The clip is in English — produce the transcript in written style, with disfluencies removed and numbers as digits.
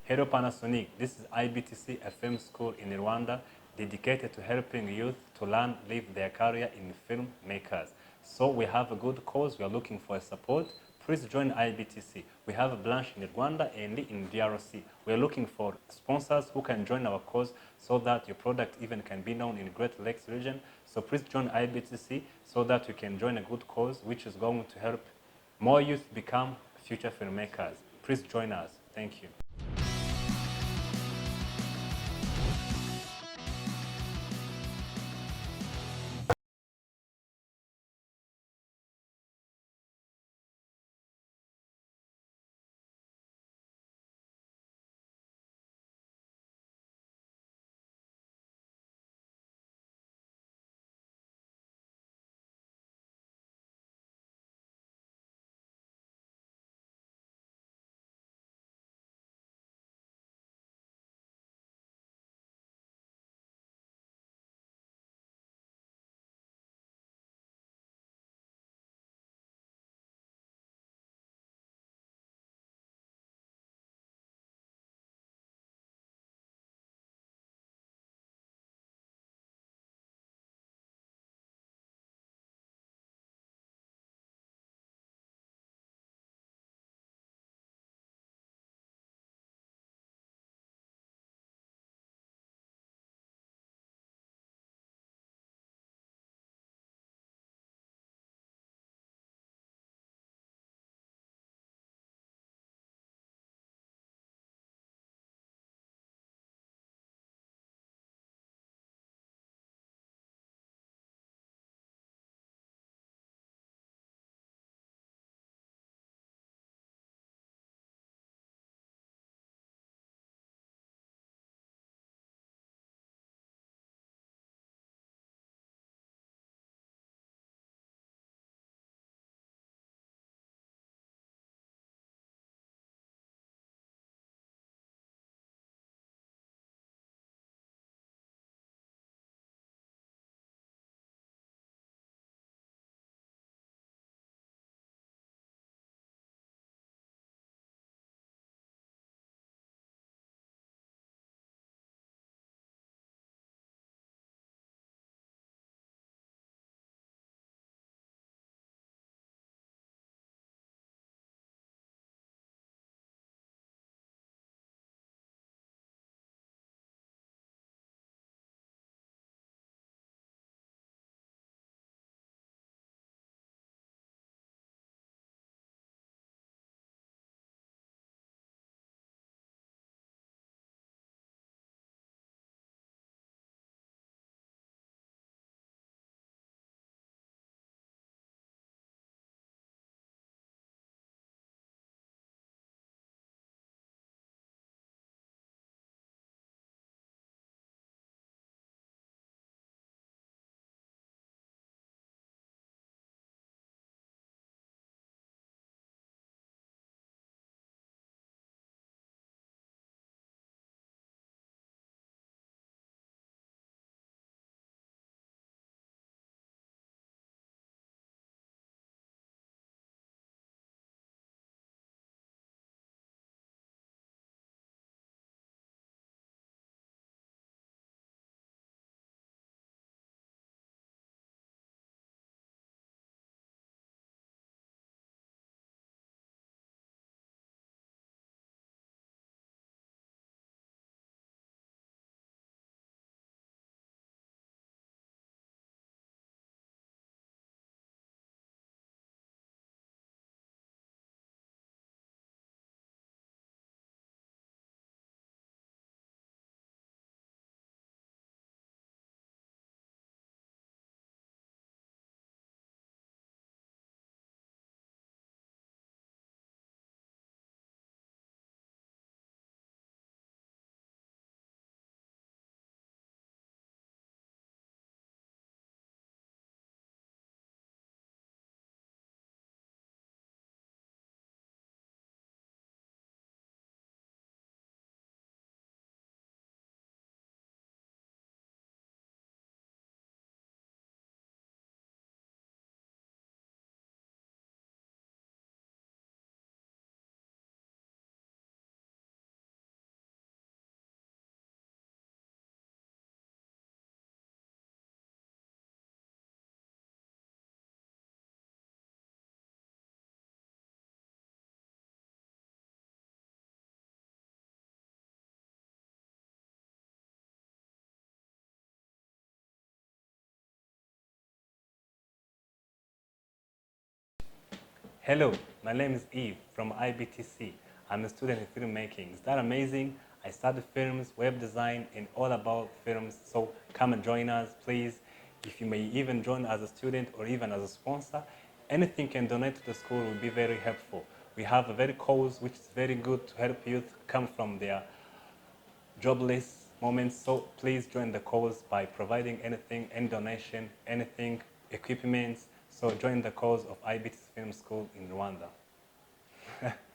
Hello Panasonic, this is IBTC FM School in Rwanda, dedicated to helping youth to learn, live their career in filmmakers. So we have a good cause, we are looking for support. Please join IBTC. We have a branch in Rwanda and in DRC. We are looking for sponsors who can join our cause so that your product even can be known in Great Lakes region. So please join IBTC so that you can join a good cause which is going to help more youth become future filmmakers. Please join us. Thank you. Hello, my name is Eve from IBTC. I'm a student in filmmaking. Is that amazing? I study films, web design, and all about films. So come and join us, please. If you may even join as a student or even as a sponsor, anything you can donate to the school will be very helpful. We have a very cause which is very good to help youth come from their jobless moments. So please join the cause by providing anything, any donation, anything, equipment. So join the cause of IBTC Film School in Rwanda.